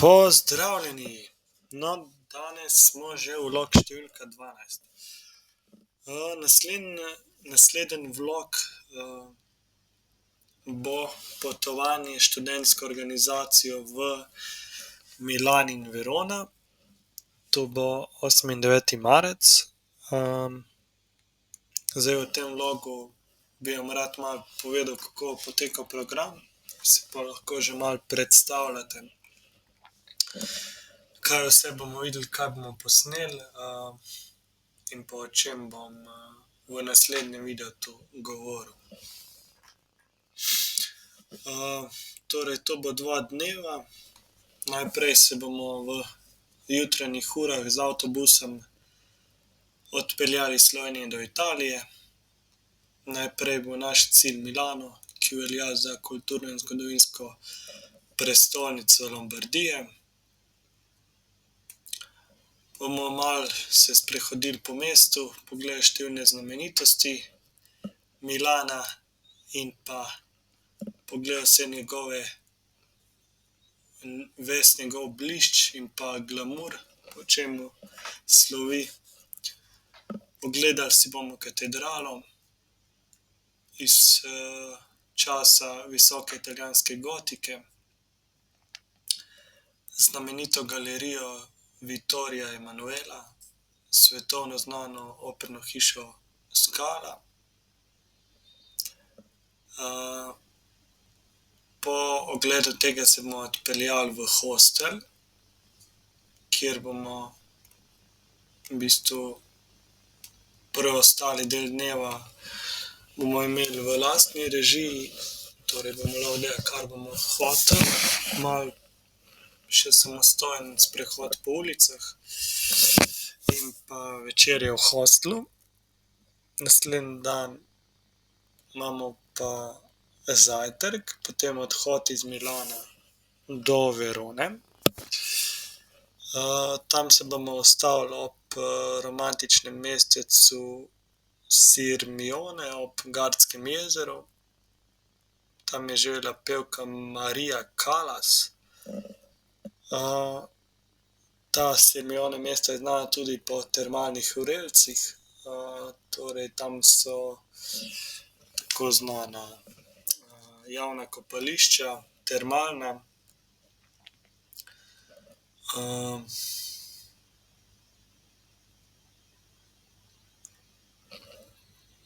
Pozdravljeni! No, danes smo že vlog številka 12. Naslednji vlog bo potovanje s študentsko organizacijo v Milan in Verona. To bo 8. in 9. marec. Zdaj v tem vlogu bi vam rad malo povedal, kako poteka program. Si pa lahko že malo predstavljate, kaj vse bomo videli, kaj bomo posneli, in pa o čem bom v naslednjem videu tu govoril. Torej, to bo 2 dneva. Najprej se bomo v jutranjih urah z avtobusom odpeljali iz Slovenije do Italije. Najprej bo naš cilj Milano, ki velja za kulturno in zgodovinsko prestolnico Lombardije. Bomo malo se sprehodili po mestu, pogledali številne znamenitosti Milana in pa pogledali vse ves njegov blišč in pa glamur, po čemu slovi. Ogledali si bomo katedralo iz časa visoke italijanske gotike, znamenito galerijo Vittorija Emanuela, svetovno znano operno hišo Scala. Po ogledu tega se bomo odpeljali v hostel, kjer bomo v bistvu preostali del dneva bomo imeli v lastni režiji, torej bomo lahko delali, kar bomo hoteli, malo še samostojen sprehod po ulicah in pa večerja v hostlu. Naslednji dan imamo pa zajtrk, potem odhod iz Milana do Verone. Tam se bomo ustavili ob romantičnem mestecu Sirmione ob Gardskem jezeru. Tam je živela pevka Maria Callas. Ta Sirmione mesto je znano tudi po termalnih vrelcih. Torej tam so tako znana javna kopališča, termalna.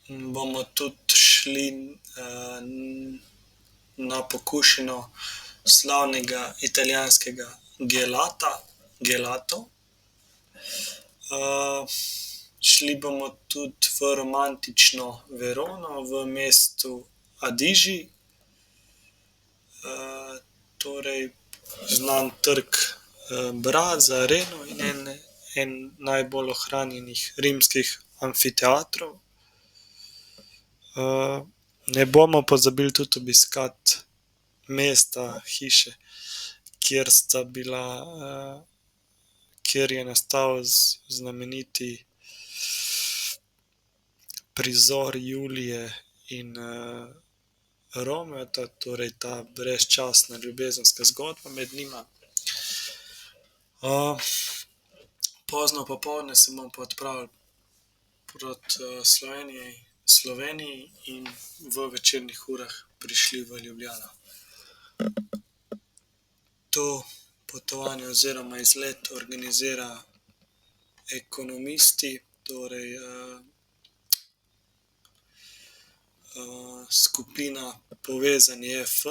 Bomo tudi šli na pokušino slavnega italijanskega gelato. Šli bomo tudi v romantično Verono v mestu Adiži. Torej znan trg Braz, Reno in en najbolj ohranjenih rimskih amfiteatrov. Ne bomo pozabili tudi obiskati mesta, hiše, kjer je nastal znameniti prizor Julije in Romea, torej ta brezčasna ljubezenska zgodba med njima. Pozno popoldne se bomo pa odpravili proti Sloveniji in v večernih urah prišli v Ljubljano. To potovanje oziroma izlet organizira Ekonomisti, torej skupina Povezani e.f.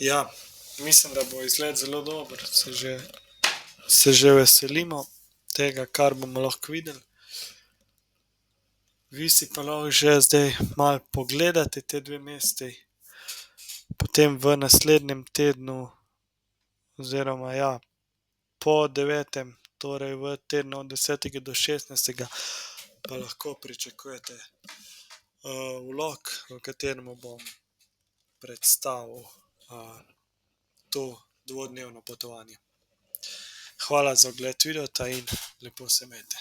Ja, mislim, da bo izlet zelo dober. Se že veselimo tega, kar bomo lahko videli. Vi si pa lahko že zdaj malo pogledate te 2 mesti. Potem v naslednjem tednu oziroma ja, po 9., torej v tednu od 10. do 16. pa lahko pričakujete vlog, v katerem bom predstavil to 2-dnevno potovanje. Hvala za ogled videa in lepo se imejte.